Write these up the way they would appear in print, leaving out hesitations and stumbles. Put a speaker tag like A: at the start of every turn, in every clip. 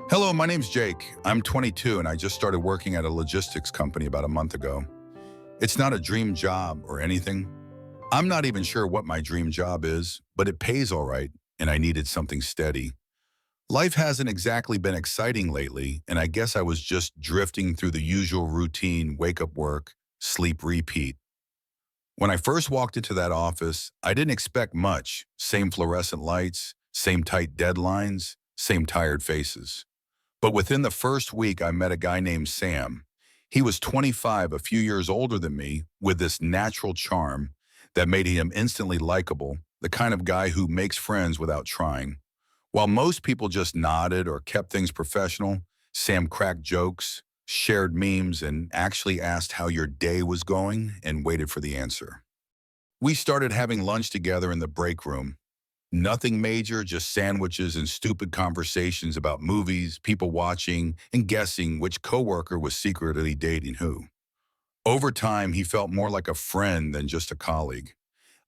A: Hello, my name's Jake. I'm 22 and I just started working at a logistics company about a month ago. It's not a dream job or anything. I'm not even sure what my dream job is, but it pays all right and I needed something steady. Life hasn't exactly been exciting lately, and I guess I was just drifting through the usual routine: wake up, work, sleep, repeat. When I first walked into that office, I didn't expect much. Same fluorescent lights, same tight deadlines, same tired faces. But within the first week, I met a guy named Sam. He was 25, a few years older than me, with this natural charm that made him instantly likable, the kind of guy who makes friends without trying. While most people just nodded or kept things professional, Sam cracked jokes, shared memes, and actually asked how your day was going and waited for the answer. We started having lunch together in the break room. Nothing major, just sandwiches and stupid conversations about movies, people watching, and guessing which coworker was secretly dating who. Over time, he felt more like a friend than just a colleague.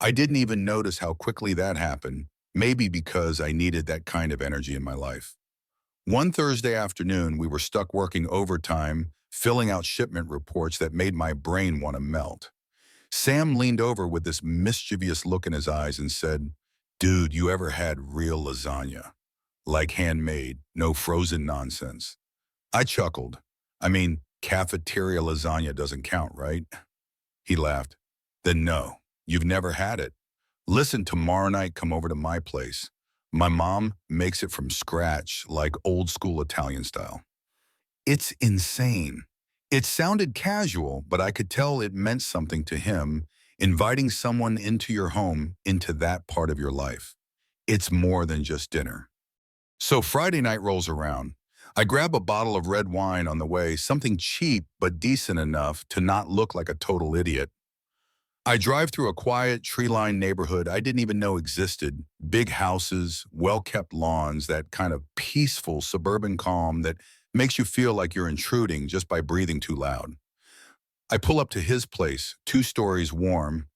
A: I didn't even notice how quickly that happened, maybe because I needed that kind of energy in my life. One Thursday afternoon, we were stuck working overtime, filling out shipment reports that made my brain want to melt. Sam leaned over with this mischievous look in his eyes and said, "Dude, you ever had real lasagna? Like handmade, no frozen nonsense." I chuckled. I mean, cafeteria lasagna doesn't count, right? He laughed. Then no, you've never had it. Listen, tomorrow night, come over to my place. My mom makes it from scratch, like old school Italian style. It's insane. It sounded casual, but I could tell it meant something to him, inviting someone into your home, into that part of your life. It's more than just dinner. So Friday night rolls around. I grab a bottle of red wine on the way, something cheap but decent enough to not look like a total idiot. I drive through a quiet, tree-lined neighborhood I didn't even know existed. Big houses, well-kept lawns, that kind of peaceful suburban calm that makes you feel like you're intruding just by breathing too loud. I pull up to his place, 2 stories warm,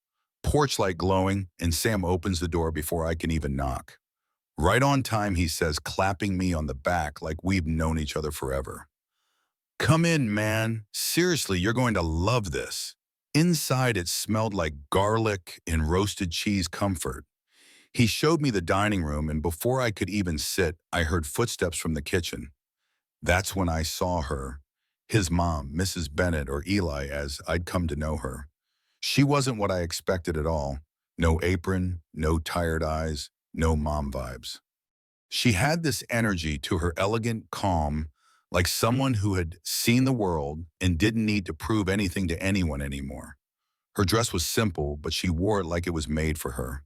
A: porch light glowing, and Sam opens the door before I can even knock. Right on time, he says, clapping me on the back like we've known each other forever. "Come in, man. Seriously, you're going to love this." Inside, it smelled like garlic and roasted cheese comfort. He showed me the dining room, and before I could even sit, I heard footsteps from the kitchen. That's when I saw her, his mom, Mrs. Bennett, or Eli as I'd come to know her. She wasn't what I expected at all. No apron, no tired eyes, no mom vibes. She had this energy to her, elegant calm, like someone who had seen the world and didn't need to prove anything to anyone anymore. Her dress was simple, but she wore it like it was made for her.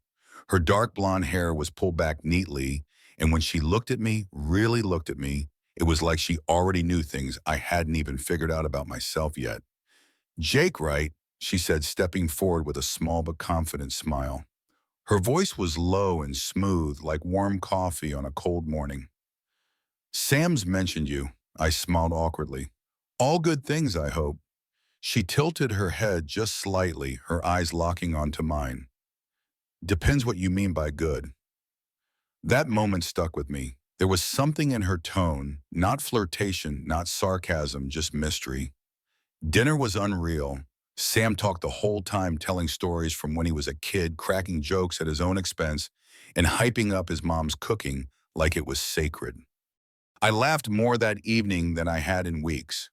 A: Her dark blonde hair was pulled back neatly, and when she looked at me, really looked at me, it was like she already knew things I hadn't even figured out about myself yet. "Jake, right?" she said, stepping forward with a small but confident smile. Her voice was low and smooth, like warm coffee on a cold morning. "Sam's mentioned you." I smiled awkwardly. "All good things, I hope." She tilted her head just slightly, her eyes locking onto mine. "Depends what you mean by good." That moment stuck with me. There was something in her tone, not flirtation, not sarcasm, just mystery. Dinner was unreal. Sam talked the whole time, telling stories from when he was a kid, cracking jokes at his own expense, and hyping up his mom's cooking like it was sacred. I laughed more that evening than I had in weeks.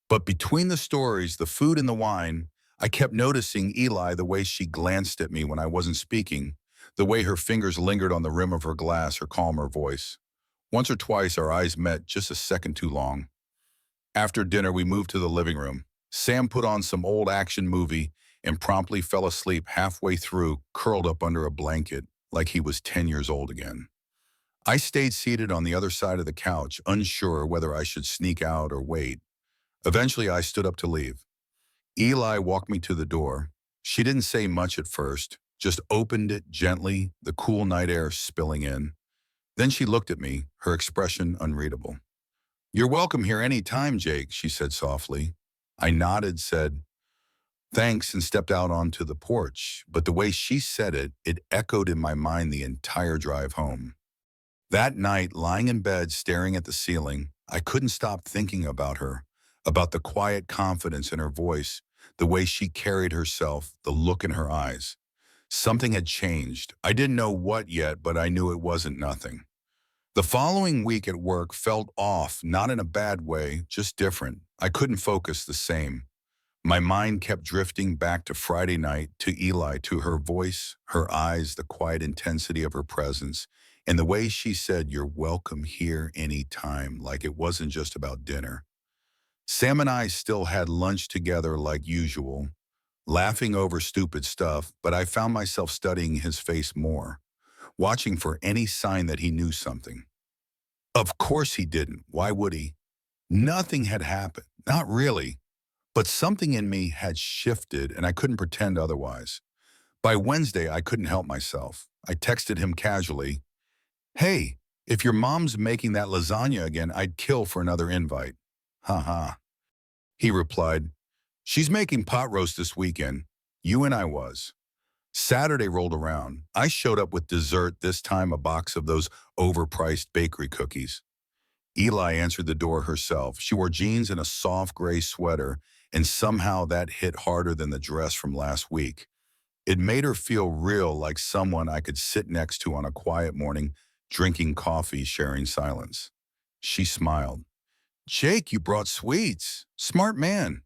A: But between the stories, the food, and the wine, I kept noticing Eli, the way she glanced at me when I wasn't speaking, the way her fingers lingered on the rim of her glass, her calmer voice. Once or twice, our eyes met just a second too long. After dinner, we moved to the living room. Sam put on some old action movie and promptly fell asleep halfway through, curled up under a blanket like he was 10 years old again. I stayed seated on the other side of the couch, unsure whether I should sneak out or wait. Eventually, I stood up to leave. Eli walked me to the door. She didn't say much at first, just opened it gently, the cool night air spilling in. Then she looked at me, her expression unreadable. "You're welcome here any time, Jake," she said softly. I nodded, said, "Thanks," and stepped out onto the porch. But the way she said it, it echoed in my mind the entire drive home. That night, lying in bed, staring at the ceiling, I couldn't stop thinking about her, about the quiet confidence in her voice, the way she carried herself, the look in her eyes. Something had changed. I didn't know what yet, but I knew it wasn't nothing. The following week at work felt off, not in a bad way, just different. I couldn't focus the same. My mind kept drifting back to Friday night, to Eli, to her voice, her eyes, the quiet intensity of her presence, and the way she said, "You're welcome here anytime," like it wasn't just about dinner. Sam and I still had lunch together like usual, laughing over stupid stuff, but I found myself studying his face more, watching for any sign that he knew something. Of course he didn't. Why would he? Nothing had happened. Not really. But something in me had shifted, and I couldn't pretend otherwise. By Wednesday, I couldn't help myself. I texted him casually, "Hey, if your mom's making that lasagna again, I'd kill for another invite." Ha ha. He replied, "She's making pot roast this weekend. You and I was." Saturday rolled around. I showed up with dessert, this time a box of those overpriced bakery cookies. Eli answered the door herself. She wore jeans and a soft gray sweater, and somehow that hit harder than the dress from last week. It made her feel real, like someone I could sit next to on a quiet morning, drinking coffee, sharing silence. She smiled. "Jake, you brought sweets. Smart man."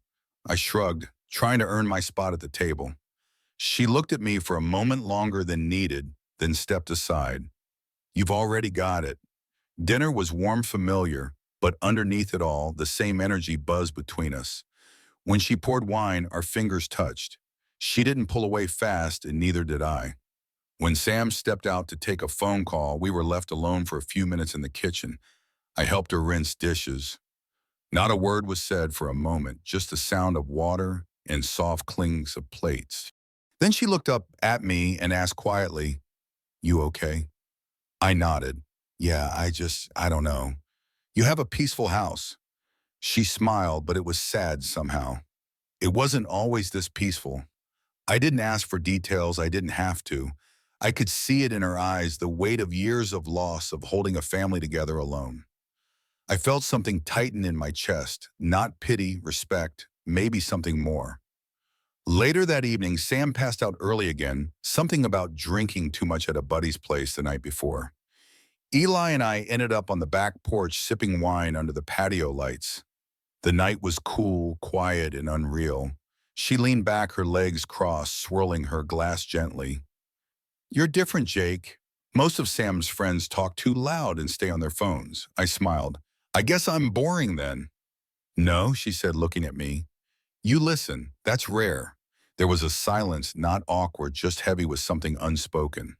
A: I shrugged, trying to earn my spot at the table. She looked at me for a moment longer than needed, then stepped aside. "You've already got it." Dinner was warm, familiar, but underneath it all, the same energy buzzed between us. When she poured wine, our fingers touched. She didn't pull away fast, and neither did I. When Sam stepped out to take a phone call, we were left alone for a few minutes in the kitchen. I helped her rinse dishes. Not a word was said for a moment, just the sound of water and soft clings of plates. Then she looked up at me and asked quietly, "You okay?" I nodded. "Yeah, I don't know. You have a peaceful house." She smiled, but it was sad somehow. It wasn't always this peaceful. I didn't ask for details. I didn't have to. I could see it in her eyes, the weight of years of loss, of holding a family together alone. I felt something tighten in my chest, not pity, respect, maybe something more. Later that evening, Sam passed out early again, something about drinking too much at a buddy's place the night before. Eli and I ended up on the back porch sipping wine under the patio lights. The night was cool, quiet, and unreal. She leaned back, her legs crossed, swirling her glass gently. "You're different, Jake. Most of Sam's friends talk too loud and stay on their phones." I smiled. "I guess I'm boring then." "No," she said, looking at me. "You listen. That's rare." There was a silence, not awkward, just heavy with something unspoken.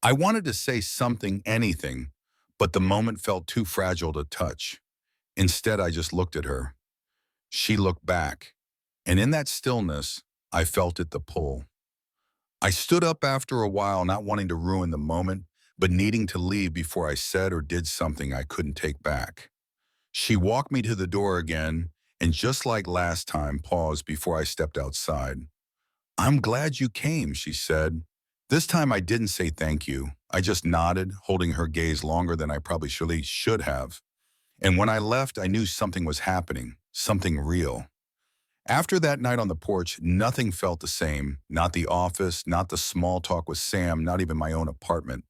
A: I wanted to say something, anything, but the moment felt too fragile to touch. Instead, I just looked at her. She looked back, and in that stillness, I felt it, the pull. I stood up after a while, not wanting to ruin the moment, but needing to leave before I said or did something I couldn't take back. She walked me to the door again, and just like last time, paused before I stepped outside. "I'm glad you came," she said. This time I didn't say thank you. I just nodded, holding her gaze longer than I probably should have. And when I left, I knew something was happening, something real. After that night on the porch, nothing felt the same. Not the office, not the small talk with Sam, not even my own apartment.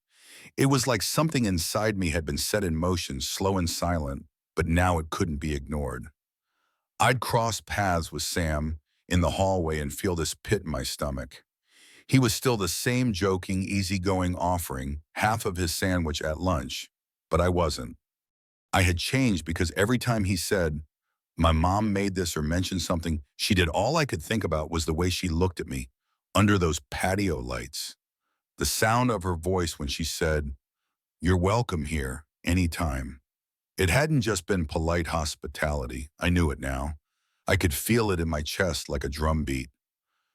A: It was like something inside me had been set in motion, slow and silent, but now it couldn't be ignored. I'd cross paths with Sam in the hallway and feel this pit in my stomach. He was still the same joking, easygoing, offering half of his sandwich at lunch, but I wasn't. I had changed because every time he said, "My mom made this," or mentioned something she did, all I could think about was the way she looked at me under those patio lights. The sound of her voice when she said, "You're welcome here, anytime." It hadn't just been polite hospitality. I knew it now. I could feel it in my chest like a drum beat.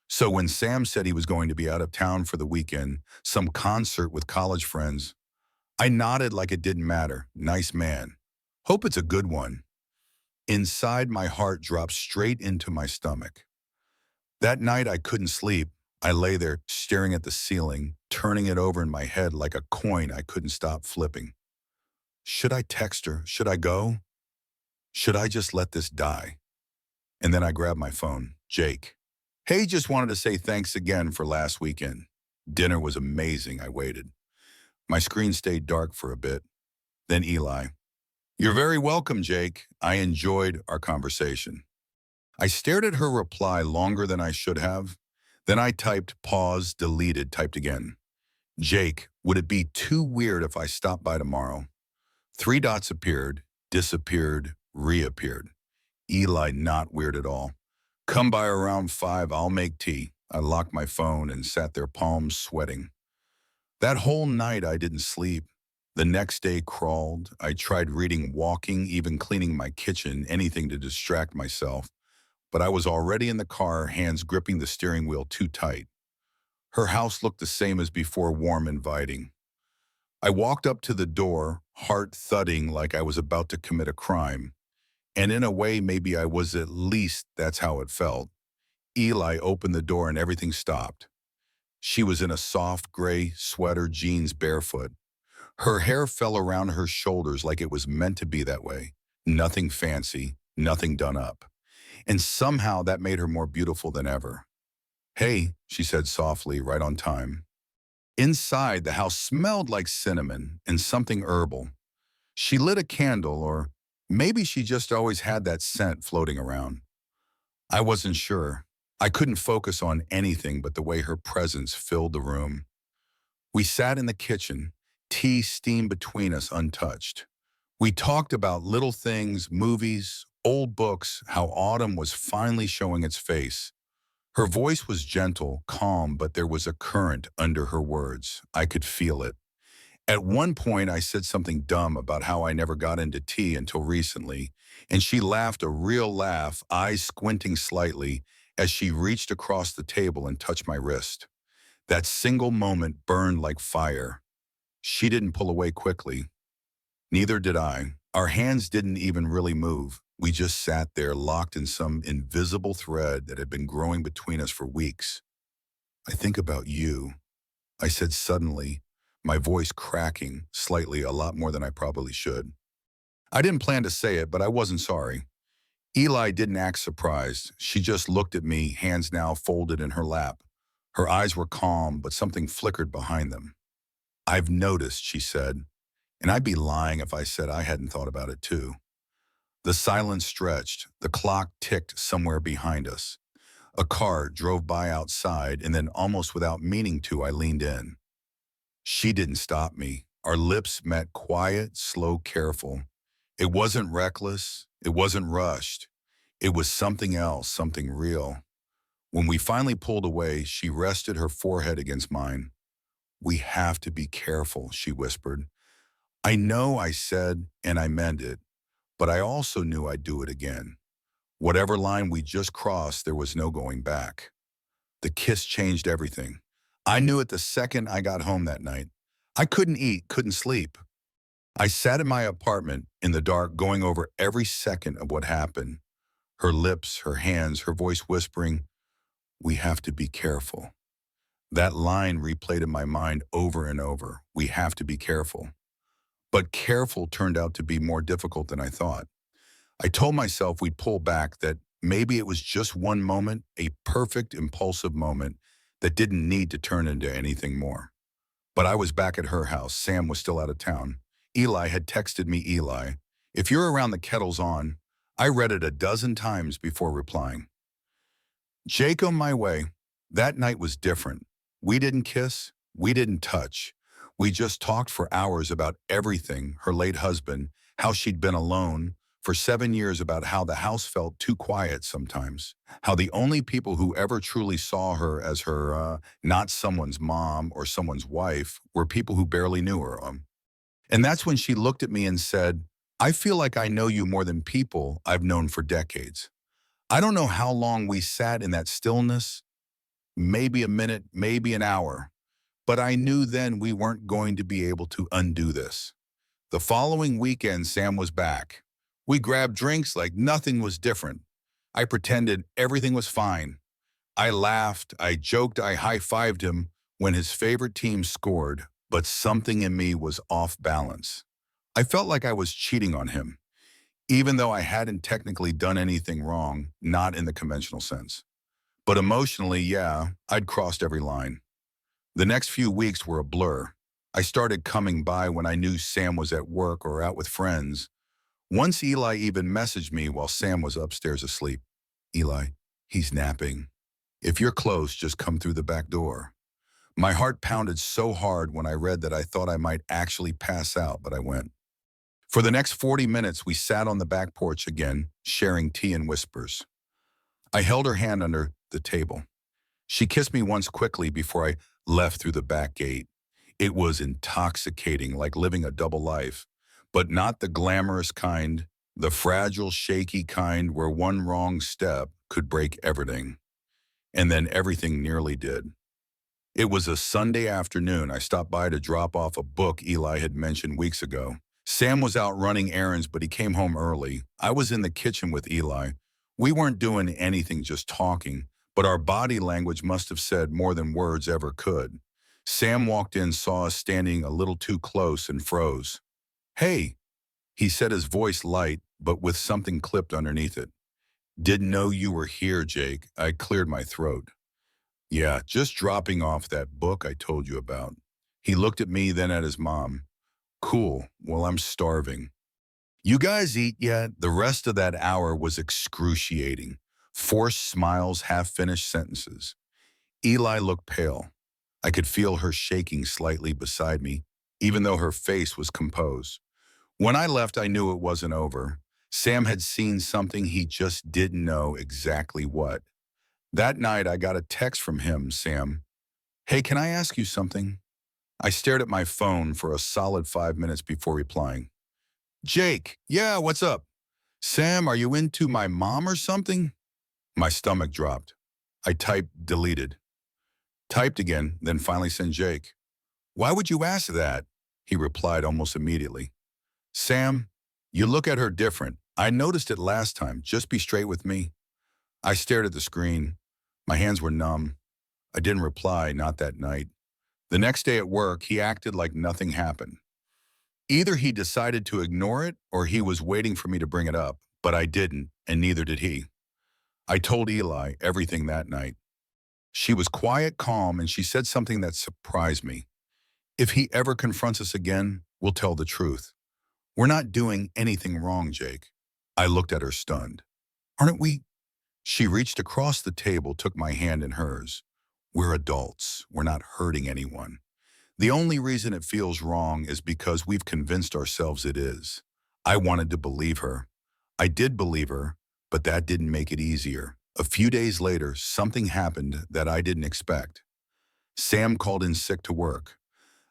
A: So when Sam said he was going to be out of town for the weekend, some concert with college friends, I nodded like it didn't matter. Nice man. Hope it's a good one. Inside, my heart dropped straight into my stomach. That night, I couldn't sleep. I lay there staring at the ceiling, turning it over in my head like a coin I couldn't stop flipping. Should I text her? Should I go? Should I just let this die? And then I grabbed my phone. Jake. Hey, just wanted to say thanks again for last weekend. Dinner was amazing. I waited. My screen stayed dark for a bit. Then Eli. You're very welcome, Jake. I enjoyed our conversation. I stared at her reply longer than I should have. Then I typed pause, deleted, typed again. Jake, would it be too weird if I stopped by tomorrow? Three dots appeared, disappeared, reappeared. Eli, not weird at all. Come by around 5, I'll make tea. I locked my phone and sat there, palms sweating. That whole night I didn't sleep. The next day crawled. I tried reading, walking, even cleaning my kitchen, anything to distract myself. But I was already in the car, hands gripping the steering wheel too tight. Her house looked the same as before, warm, inviting. I walked up to the door, heart thudding like I was about to commit a crime. And in a way, maybe I was, at least that's how it felt. Eli opened the door and everything stopped. She was in a soft gray sweater, jeans, barefoot. Her hair fell around her shoulders like it was meant to be that way. Nothing fancy, nothing done up. And somehow that made her more beautiful than ever. Hey, she said softly, right on time. Inside, the house smelled like cinnamon and something herbal. She lit a candle, or maybe she just always had that scent floating around. I wasn't sure. I couldn't focus on anything but the way her presence filled the room. We sat in the kitchen, tea steamed between us untouched. We talked about little things, movies, old books, how autumn was finally showing its face. Her voice was gentle, calm, but there was a current under her words. I could feel it. At one point, I said something dumb about how I never got into tea until recently, and she laughed a real laugh, eyes squinting slightly, as she reached across the table and touched my wrist. That single moment burned like fire. She didn't pull away quickly. Neither did I. Our hands didn't even really move. We just sat there, locked in some invisible thread that had been growing between us for weeks. I think about you, I said suddenly, my voice cracking slightly, a lot more than I probably should. I didn't plan to say it, but I wasn't sorry. Eli didn't act surprised. She just looked at me, hands now folded in her lap. Her eyes were calm, but something flickered behind them. I've noticed, she said, and I'd be lying if I said I hadn't thought about it too. The silence stretched. The clock ticked somewhere behind us. A car drove by outside, and then almost without meaning to, I leaned in. She didn't stop me. Our lips met, quiet, slow, careful. It wasn't reckless. It wasn't rushed. It was something else, something real. When we finally pulled away, she rested her forehead against mine. We have to be careful, she whispered. I know, I said, and I meant it, but I also knew I'd do it again. Whatever line we just crossed, there was no going back. The kiss changed everything. I knew it the second I got home that night. I couldn't eat, couldn't sleep. I sat in my apartment in the dark, going over every second of what happened. Her lips, her hands, her voice whispering, we have to be careful. That line replayed in my mind over and over. We have to be careful. But careful turned out to be more difficult than I thought. I told myself we'd pull back, that maybe it was just one moment, a perfect, impulsive moment that didn't need to turn into anything more. But I was back at her house. Sam was still out of town. Eli had texted me, Eli, if you're around, the kettle's on. I read it a dozen times before replying. Jake, on my way. That night was different. We didn't kiss. We didn't touch. We just talked for hours about everything, her late husband, how she'd been alone for 7 years, about how the house felt too quiet sometimes, how the only people who ever truly saw her as her, not someone's mom or someone's wife, were people who barely knew her. And that's when she looked at me and said, I feel like I know you more than people I've known for decades. I don't know how long we sat in that stillness, maybe a minute, maybe an hour, but I knew then we weren't going to be able to undo this. The following weekend, Sam was back. We grabbed drinks like nothing was different. I pretended everything was fine. I laughed, I joked, I high-fived him when his favorite team scored, but something in me was off balance. I felt like I was cheating on him. even though I hadn't technically done anything wrong, not in the conventional sense. But emotionally, yeah, I'd crossed every line. The next few weeks were a blur. I started coming by when I knew Sam was at work or out with friends. Once Eli even messaged me while Sam was upstairs asleep. Eli, he's napping. If you're close, just come through the back door. My heart pounded so hard when I read that I thought I might actually pass out, but I went. For the next 40 minutes, we sat on the back porch again, sharing tea and whispers. I held her hand under the table. She kissed me once quickly before I left through the back gate. It was intoxicating, like living a double life, but not the glamorous kind, the fragile, shaky kind where one wrong step could break everything. And then everything nearly did. It was a Sunday afternoon. I stopped by to drop off a book Eli had mentioned weeks ago. Sam was out running errands, but he came home early. I was in the kitchen with Eli. We weren't doing anything, just talking, but our body language must have said more than words ever could. Sam walked in, saw us standing a little too close, and froze. Hey, he said, his voice light, but with something clipped underneath it. Didn't know you were here, Jake. I cleared my throat. Yeah, just dropping off that book I told you about. He looked at me, then at his mom. Cool. Well, I'm starving. You guys eat yet? The rest of that hour was excruciating. Forced smiles, half-finished sentences. Eli looked pale. I could feel her shaking slightly beside me, even though her face was composed. When I left, I knew it wasn't over. Sam had seen something he just didn't know exactly what. That night, I got a text from him, Sam. Hey, can I ask you something? I stared at my phone for a solid 5 minutes before replying. Jake, yeah, what's up? Sam, are you into my mom or something? My stomach dropped. I typed deleted. Typed again, then finally sent Jake. Why would you ask that? He replied almost immediately. Sam, you look at her different. I noticed it last time. Just be straight with me. I stared at the screen. My hands were numb. I didn't reply, not that night. The next day at work, he acted like nothing happened. Either he decided to ignore it or he was waiting for me to bring it up, but I didn't, and neither did he. I told Eli everything that night. She was quiet, calm, and she said something that surprised me. If he ever confronts us again, we'll tell the truth. We're not doing anything wrong, Jake. I looked at her stunned. Aren't we? She reached across the table, took my hand in hers. We're adults. We're not hurting anyone. The only reason it feels wrong is because we've convinced ourselves it is. I wanted to believe her. I did believe her, but that didn't make it easier. A few days later, something happened that I didn't expect. Sam called in sick to work.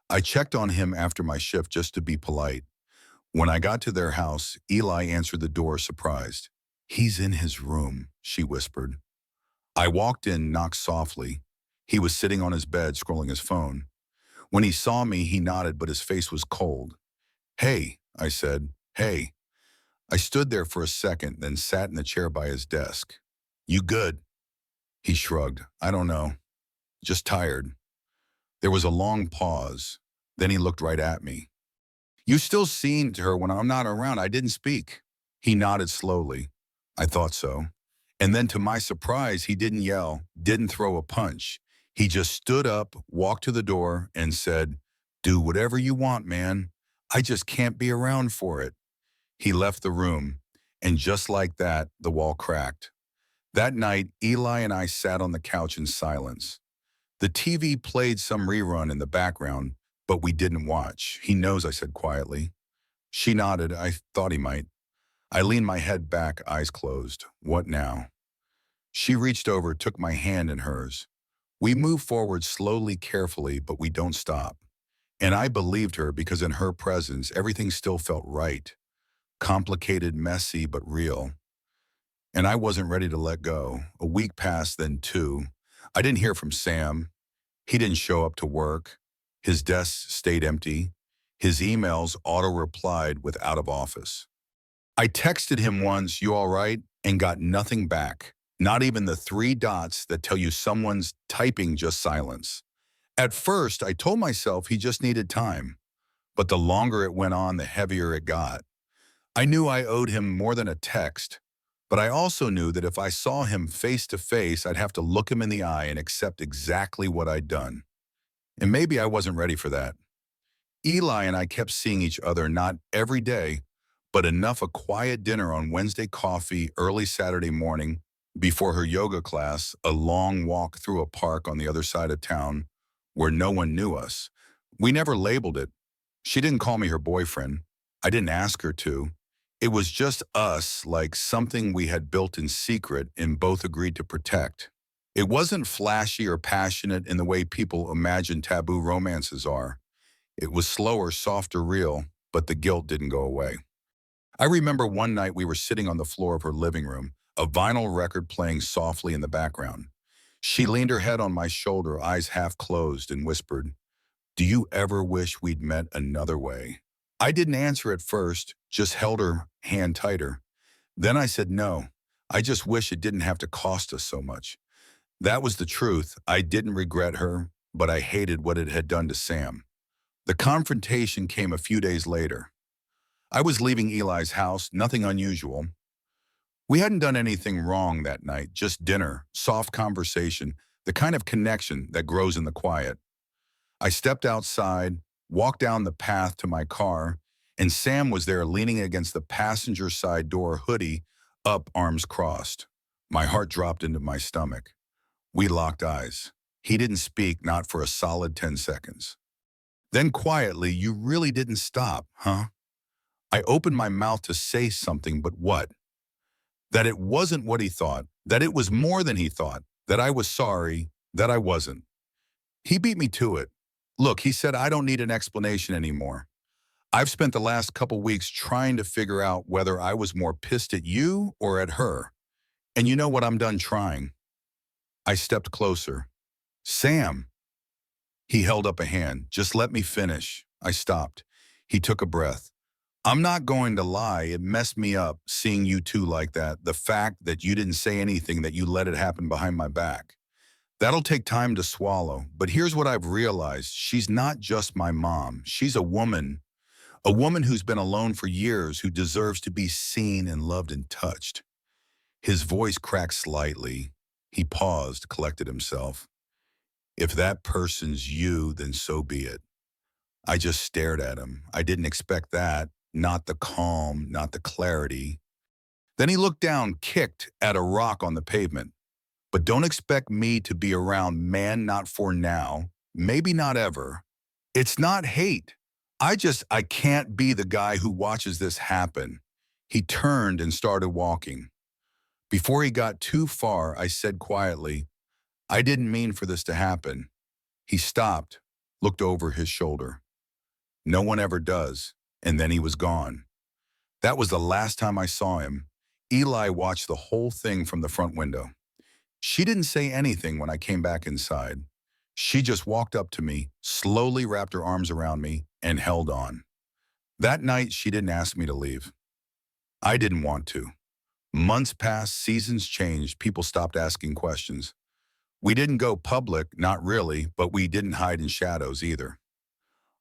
A: I checked on him after my shift just to be polite. When I got to their house, Eli answered the door surprised. He's in his room, she whispered. I walked in, knocked softly. He was sitting on his bed, scrolling his phone. When he saw me, he nodded, but his face was cold. Hey, I said, hey. I stood there for a second, then sat in the chair by his desk. You good? He shrugged. I don't know. Just tired. There was a long pause. Then he looked right at me. You still seen to her when I'm not around. I didn't speak. He nodded slowly. I thought so. And then to my surprise, he didn't yell, didn't throw a punch. He just stood up, walked to the door, and said, do whatever you want, man. I just can't be around for it. He left the room, and just like that, the wall cracked. That night, Eli and I sat on the couch in silence. The TV played some rerun in the background, but we didn't watch. He knows, I said quietly. She nodded. I thought he might. I leaned my head back, eyes closed. What now? She reached over, took my hand in hers. We moved forward slowly, carefully, but we don't stop. And I believed her because in her presence, everything still felt right. Complicated, messy, but real. And I wasn't ready to let go. A week passed, then two. I didn't hear from Sam. He didn't show up to work. His desk stayed empty. His emails auto-replied with out of office. I texted him once, you all right? And got nothing back. Not even the 3 dots that tell you someone's typing, just silence. At first, I told myself he just needed time. But the longer it went on, the heavier it got. I knew I owed him more than a text, but I also knew that if I saw him face to face, I'd have to look him in the eye and accept exactly what I'd done. And maybe I wasn't ready for that. Eli and I kept seeing each other not every day, but enough a quiet dinner on Wednesday coffee early Saturday morning before her yoga class, a long walk through a park on the other side of town where no one knew us. We never labeled it. She didn't call me her boyfriend. I didn't ask her to. It was just us, like something we had built in secret and both agreed to protect. It wasn't flashy or passionate in the way people imagine taboo romances are. It was slower, softer, real, but the guilt didn't go away. I remember one night we were sitting on the floor of her living room, a vinyl record playing softly in the background. She leaned her head on my shoulder, eyes half closed, and whispered, "Do you ever wish we'd met another way?" I didn't answer at first, just held her hand tighter. Then I said, "No, I just wish it didn't have to cost us so much." That was the truth. I didn't regret her, but I hated what it had done to Sam. The confrontation came a few days later. I was leaving Eli's house, nothing unusual. We hadn't done anything wrong that night, just dinner, soft conversation, the kind of connection that grows in the quiet. I stepped outside, walked down the path to my car, and Sam was there leaning against the passenger side door, hoodie up, arms crossed. My heart dropped into my stomach. We locked eyes. He didn't speak, not for a solid 10 seconds. Then quietly, "You really didn't stop, huh?" I opened my mouth to say something, but what? That it wasn't what he thought, that it was more than he thought, that I was sorry, that I wasn't. He beat me to it. "Look," he said, "I don't need an explanation anymore. I've spent the last couple weeks trying to figure out whether I was more pissed at you or at her. And you know what? I'm done trying." I stepped closer. "Sam." He held up a hand. "Just let me finish." I stopped. He took a breath. "I'm not going to lie, it messed me up seeing you two like that. The fact that you didn't say anything, that you let it happen behind my back. That'll take time to swallow, but here's what I've realized. She's not just my mom. She's a woman who's been alone for years, who deserves to be seen and loved and touched." His voice cracked slightly. He paused, collected himself. "If that person's you, then so be it." I just stared at him. I didn't expect that. Not the calm, not the clarity. Then he looked down, kicked at a rock on the pavement. "But don't expect me to be around, man, not for now. Maybe not ever. It's not hate. I can't be the guy who watches this happen." He turned and started walking. Before he got too far, I said quietly, "I didn't mean for this to happen." He stopped, looked over his shoulder. "No one ever does." And then he was gone. That was the last time I saw him. Eli watched the whole thing from the front window. She didn't say anything when I came back inside. She just walked up to me, slowly wrapped her arms around me, and held on. That night, she didn't ask me to leave. I didn't want to. Months passed, seasons changed, people stopped asking questions. We didn't go public, not really, but we didn't hide in shadows either.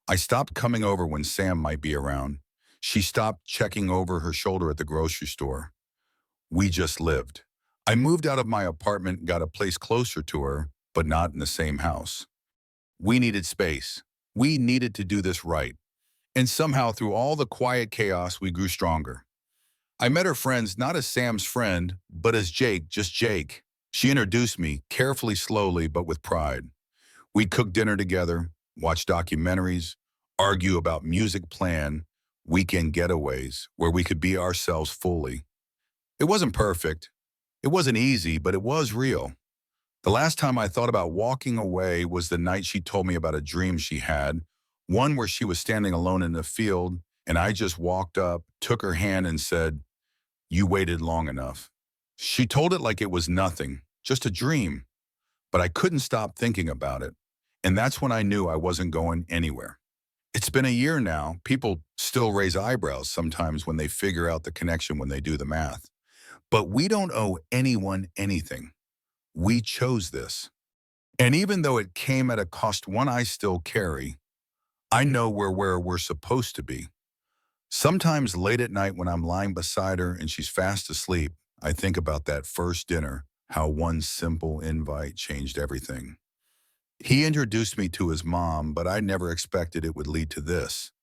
A: I stopped coming over when Sam might be around. She stopped checking over her shoulder at the grocery store. We just lived. I moved out of my apartment, got a place closer to her, but not in the same house. We needed space. We needed to do this right. And somehow, through all the quiet chaos, we grew stronger. I met her friends not as Sam's friend, but as Jake, just Jake. She introduced me, carefully, slowly, but with pride. We'd cook dinner together, watch documentaries, argue about music plan, weekend getaways, where we could be ourselves fully. It wasn't perfect. It wasn't easy, but it was real. The last time I thought about walking away was the night she told me about a dream she had, one where she was standing alone in the field, and I just walked up, took her hand, and said, "You waited long enough." She told it like it was nothing, just a dream, but I couldn't stop thinking about it. And that's when I knew I wasn't going anywhere. It's been a year now. People still raise eyebrows sometimes when they figure out the connection, when they do the math. But we don't owe anyone anything. We chose this. And even though it came at a cost, one I still carry, I know we're where we're supposed to be. Sometimes late at night when I'm lying beside her and she's fast asleep, I think about that first dinner, how one simple invite changed everything. He introduced me to his mom, but I never expected it would lead to this.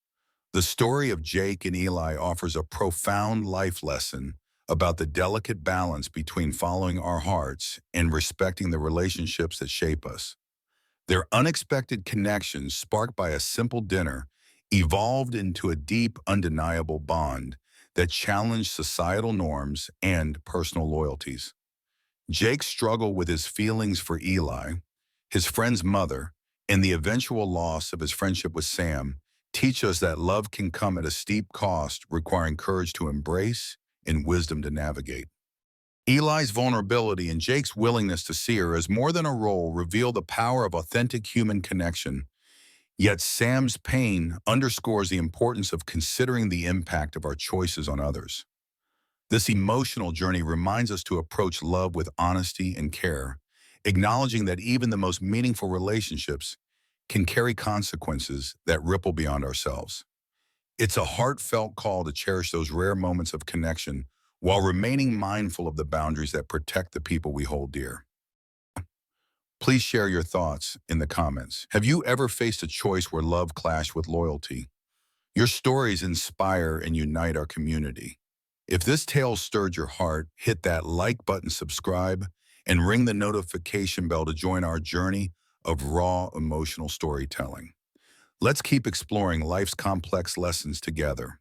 A: The story of Jake and Eli offers a profound life lesson about the delicate balance between following our hearts and respecting the relationships that shape us. Their unexpected connections, sparked by a simple dinner, evolved into a deep, undeniable bond that challenged societal norms and personal loyalties. Jake's struggle with his feelings for Eli, his friend's mother, and the eventual loss of his friendship with Sam teach us that love can come at a steep cost, requiring courage to embrace and wisdom to navigate. Eli's vulnerability and Jake's willingness to see her as more than a role reveal the power of authentic human connection. Yet Sam's pain underscores the importance of considering the impact of our choices on others. This emotional journey reminds us to approach love with honesty and care, acknowledging that even the most meaningful relationships can carry consequences that ripple beyond ourselves. It's a heartfelt call to cherish those rare moments of connection while remaining mindful of the boundaries that protect the people we hold dear. Please share your thoughts in the comments. Have you ever faced a choice where love clashed with loyalty? Your stories inspire and unite our community. If this tale stirred your heart, hit that like button, subscribe, and ring the notification bell to join our journey of raw emotional storytelling. Let's keep exploring life's complex lessons together.